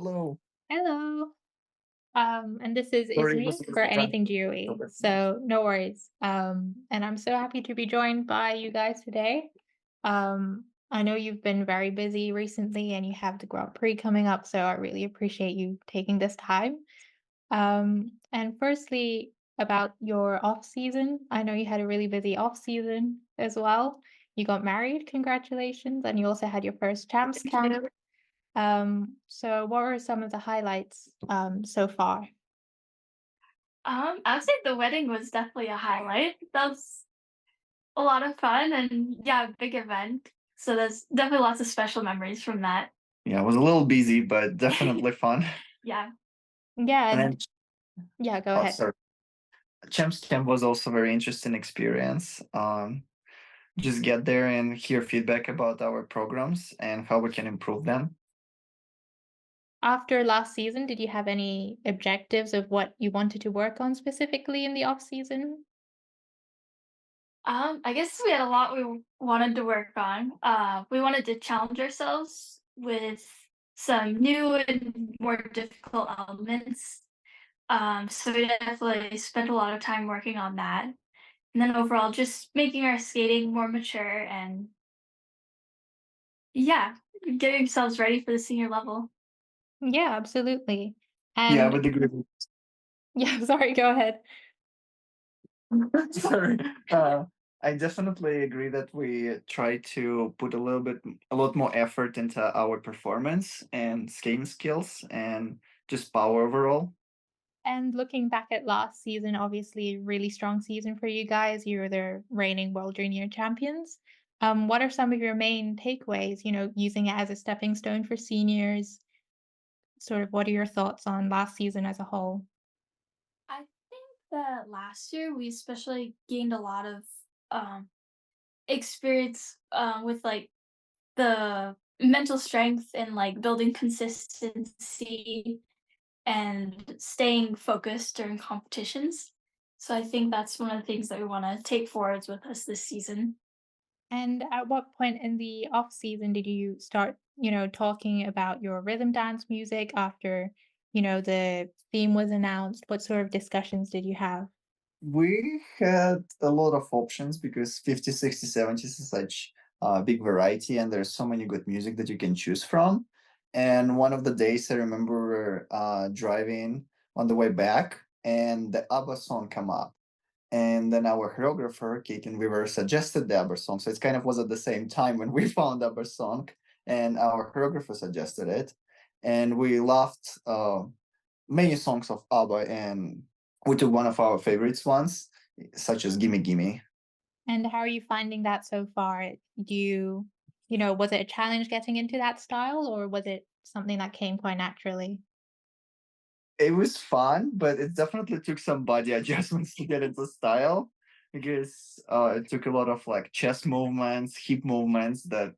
Hello. Hello. And this is Sorry, it Izumi was for the time. Anything GOEing. So no worries. And I'm so happy to be joined by you guys today. I know you've been very busy recently and you have the Grand Prix coming up, so I really appreciate you taking this time. And firstly, about your off season, I know you had a really busy off season as well. You got married, congratulations, and you also had your first champs camp. So what were some of the highlights so far? I would say the wedding was definitely a highlight. That was a lot of fun and yeah, a big event. So there's definitely lots of special memories from that. Yeah, it was a little busy, but definitely fun. Yeah. Yeah, And and then, yeah, go oh, ahead. sorry. Champs Camp was also a very interesting experience. Just get there and hear feedback about our programs and how we can improve them. After last season, did you have any objectives of what you wanted to work on specifically in the off season? I guess we had a lot we wanted to work on. We wanted to challenge ourselves with some new and more difficult elements. So we definitely spent a lot of time working on that. And then overall just making our skating more mature and yeah, getting ourselves ready for the senior level. Yeah, absolutely. Yeah, I And would agree. yeah, sorry, go ahead. Sorry. I definitely agree that we try to put a lot more effort into our performance and skating skills and just power overall. And looking back at last season, obviously really strong season for you guys. You were the reigning world junior champions. What are some of your main takeaways, using it as a stepping stone for seniors? Sort of what are your thoughts on last season as a whole? I think that last year we especially gained a lot of um, experience with like the mental strength and like building consistency and staying focused during competitions. So I think that's one of the things that we want to take forwards with us this season. And at what point in the off season did you start, talking about your rhythm dance music after, the theme was announced? What sort of discussions did you have? We had a lot of options because 50, 60, 70s is such a big variety, and there's so many good music that you can choose from. And one of the days I remember we were driving on the way back, and the ABBA song come up. And then our choreographer, Kate Weaver, suggested the ABBA song. So it kind of was at the same time when we found ABBA song, and our choreographer suggested it. And we loved many songs of ABBA, and we took one of our favorites ones, such as Gimme Gimme. And how are you finding that so far? Do was it a challenge getting into that style or was it something that came quite naturally? It was fun, but it definitely took some body adjustments to get into style because it took a lot of like chest movements, hip movements that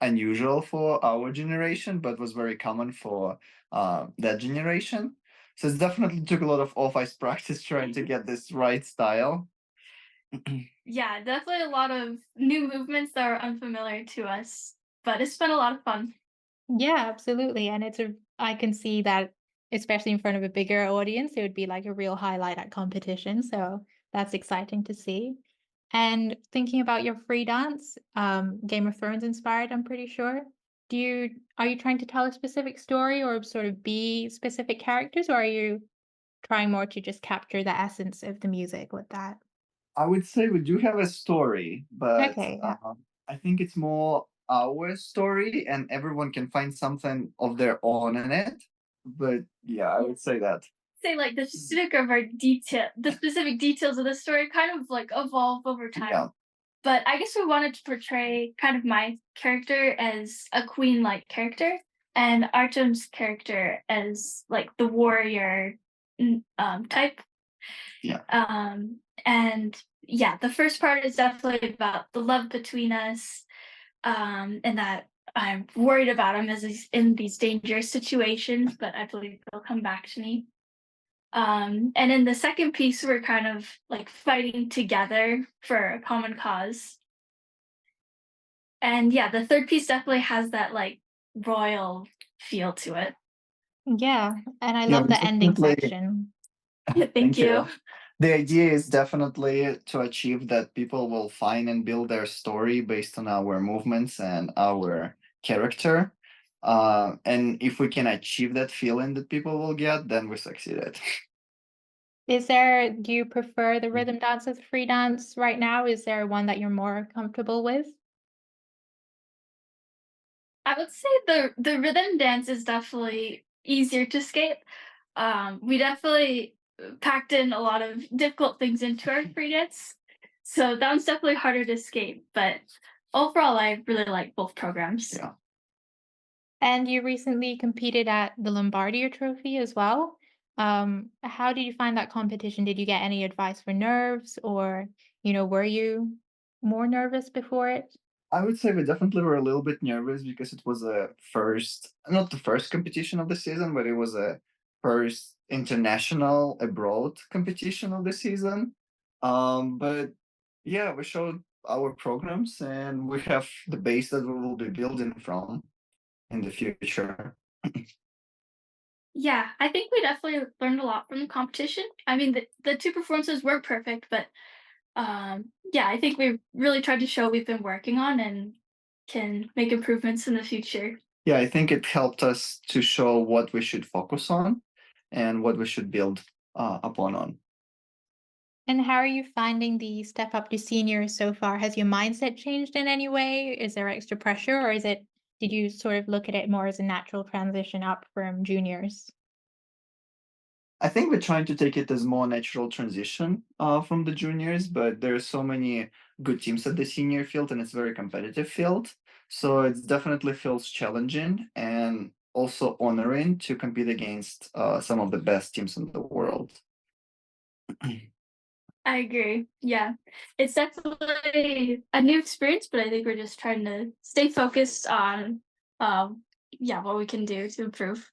unusual for our generation, but was very common for that generation. So it definitely took a lot of off-ice practice trying to get this right style. Yeah, definitely a lot of new movements that are unfamiliar to us, but it's been a lot of fun. Yeah, absolutely. And I can see that, especially in front of a bigger audience, it would be like a real highlight at competition. So that's exciting to see. And thinking about your free dance, Game of Thrones inspired, I'm pretty sure. Are you trying to tell a specific story or sort of be specific characters, or are you trying more to just capture the essence of the music with that? I would say we do have a story, but Okay, yeah. I think it's more our story, and everyone can find something of their own in it. But yeah, I Yeah. would say that. Say like the specific details of the story kind of like evolve over Yeah, time. But I guess we wanted to portray kind of my character as a queen-like character, and Artem's character as like the warrior type. yeah. And yeah, the first part is definitely about the love between us, and that I'm worried about him as he's in these dangerous situations, but I believe they'll come back to me. And in the second piece, we're kind of like fighting together for a common cause. And yeah, the third piece definitely has that like royal feel to it. Yeah, and I Yeah, love we the ending definitely section. Thank you. The idea is definitely to achieve that people will find and build their story based on our movements and our character. And if we can achieve that feeling that people will get, then we succeeded. Do you prefer the rhythm dance or the free dance right now? Is there one that you're more comfortable with? I would say the rhythm dance is definitely easier to skate. We definitely packed in a lot of difficult things into our free dance, so that one's definitely harder to skate. But overall, I really like both programs. Yeah. And you recently competed at the Lombardia Trophy as well. How did you find that competition? Did you get any advice for nerves or, were you more nervous before it? I would say we definitely were a little bit nervous because it was a first, not the first competition of the season, but it was a first international abroad competition of the season. But yeah, we showed our programs and we have the base that we will be building from in the future. Yeah, I think we definitely learned a lot from the competition. I mean, the two performances weren't perfect, but yeah, I think we really tried to show we've been working on and can make improvements in the future. Yeah, I think it helped us to show what we should focus on and what we should build upon on. And how are you finding the step up to seniors so far? Has your mindset changed in any way? Is there extra pressure, or did you sort of look at it more as a natural transition up from juniors? I think we're trying to take it as more natural transition from the juniors, but there are so many good teams at the senior field, and it's a very competitive field. So it definitely feels challenging and also honoring to compete against some of the best teams in the world. I agree. Yeah. It's definitely a new experience, but I think we're just trying to stay focused on yeah, what we can do to improve.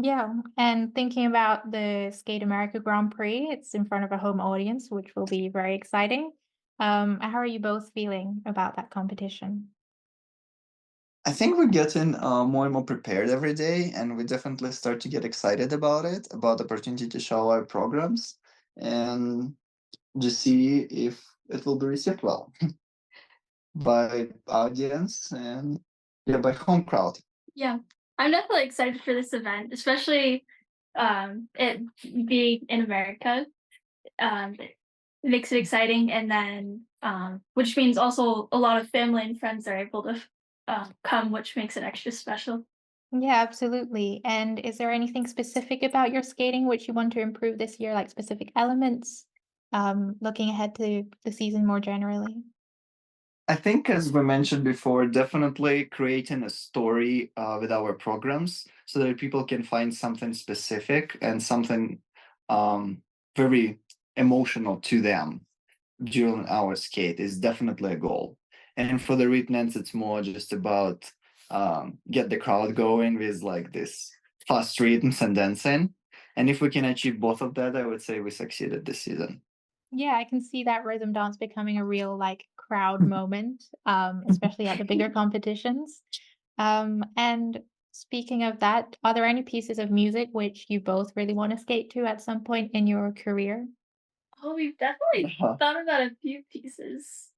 Yeah, and thinking about the Skate America Grand Prix, it's in front of a home audience, which will be very exciting. How are you both feeling about that competition? I think we're getting more and more prepared every day, and we definitely start to get excited about it, about the opportunity to show our programs and just see if it will be received well by audience and yeah, by home crowd. Yeah. I'm definitely excited for this event, especially it being in America. It makes it exciting, and then which means also a lot of family and friends are able to come, which makes it extra special. Yeah, absolutely. And is there anything specific about your skating which you want to improve this year, like specific elements, looking ahead to the season more generally? I think, as we mentioned before, definitely creating a story with our programs so that people can find something specific and something very emotional to them during our skate is definitely a goal. And for the Retenants, it's more just about get the crowd going with like this fast rhythms and dancing. And if we can achieve both of that, I would say we succeeded this season. Yeah, I can see that rhythm dance becoming a real like crowd moment, especially at the bigger competitions. And speaking of that, are there any pieces of music which you both really want to skate to at some point in your career? Oh, we've definitely thought about a few pieces.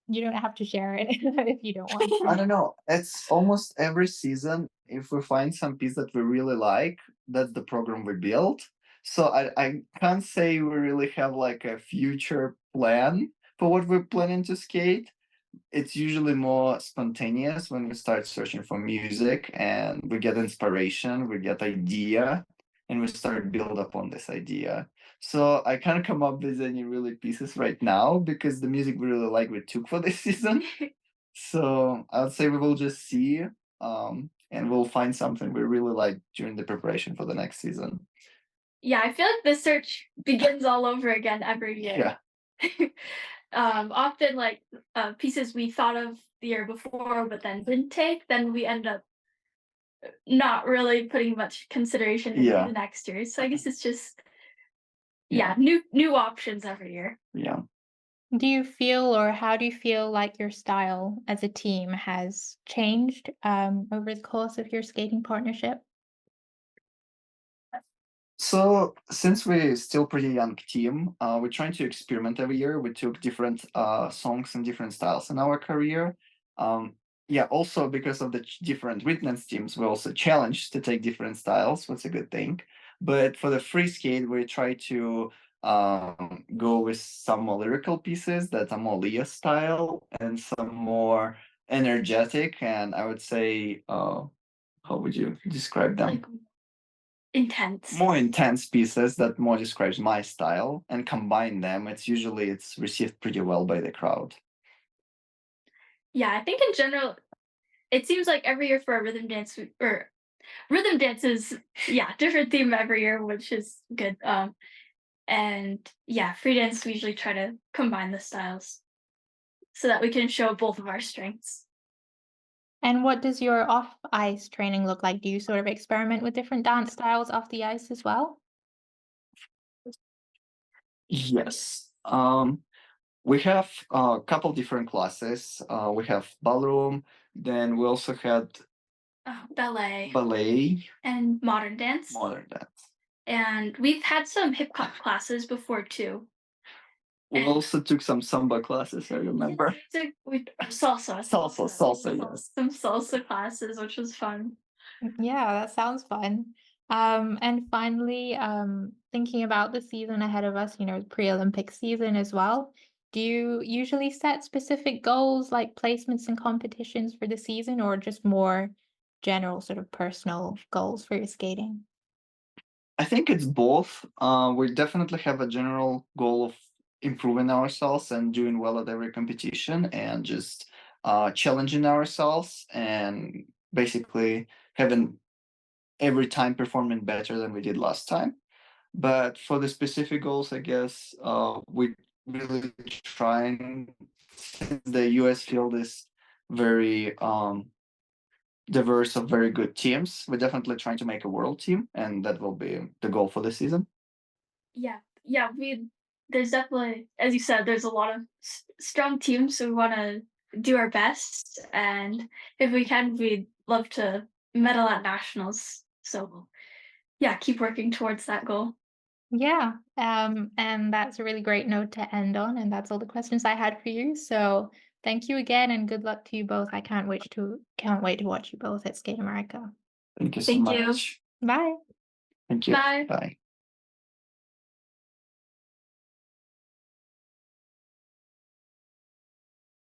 You don't have to share it if you don't want I to. don't know. It's almost every season. If we find some piece that we really like, that's the program we build. So I can't say we really have like a future plan for what we're planning to skate. It's usually more spontaneous when we start searching for music and we get inspiration, we get idea, and we start build up on this idea. So I can't come up with any really pieces right now because the music we really like we took for this season. So I would say we will just see, and we'll find something we really like during the preparation for the next season. Yeah, I feel like the search begins all over again every year. Yeah. Often like pieces we thought of the year before, but then didn't take, then we end up not really putting much consideration into Yeah. the next year. So I guess it's just Yeah. new options every year. Yeah. Do you feel, or how do you feel like your style as a team has changed over the course of your skating partnership? So since we're still pretty young team, we're trying to experiment every year. We took different songs and different styles in our career. Um, yeah, also because of the different Witness teams, we're also challenged to take different styles, what's a good thing. But for the free skate, we try to go with some more lyrical pieces that are more Leah style and some more energetic. And I would say, how would you describe them? Like intense. More intense pieces that more describes my style, and combine them, it's received pretty well by the crowd. Yeah, I think in general, it seems like every year for a rhythm dance or rhythm dances, yeah, different theme every year, which is good. And yeah, free dance we usually try to combine the styles so that we can show both of our strengths. And what does your off-ice training look like? Do you sort of experiment with different dance styles off the ice as well? Yes. We have a couple different classes. We have ballroom, then we also had Ballet ballet, and modern dance. modern dance. And we've had some hip hop classes before too. We And- also took some samba classes, I remember. Salsa. Salsa, yes. Some salsa classes, which was fun. Yeah, that sounds fun. And finally, thinking about the season ahead of us, pre-Olympic season as well. Do you usually set specific goals like placements and competitions for the season, or just more general sort of personal goals for your skating? I think it's both. We definitely have a general goal of improving ourselves and doing well at every competition, and just challenging ourselves and basically having every time performing better than we did last time. But for the specific goals, I guess we really trying, since the US field is very diverse of very good teams. We're definitely trying to make a world team, and that will be the goal for the season. Yeah, there's definitely, as you said, there's a lot of strong teams, so we want to do our best, and if we can, we'd love to medal at nationals. So yeah, keep working towards that goal. Yeah, and that's a really great note to end on, and that's all the questions I had for you. So thank you again, and good luck to you both. I can't wait to watch you both at Skate America. Thank you so Thank you. much. Bye. Thank you. Bye. Bye.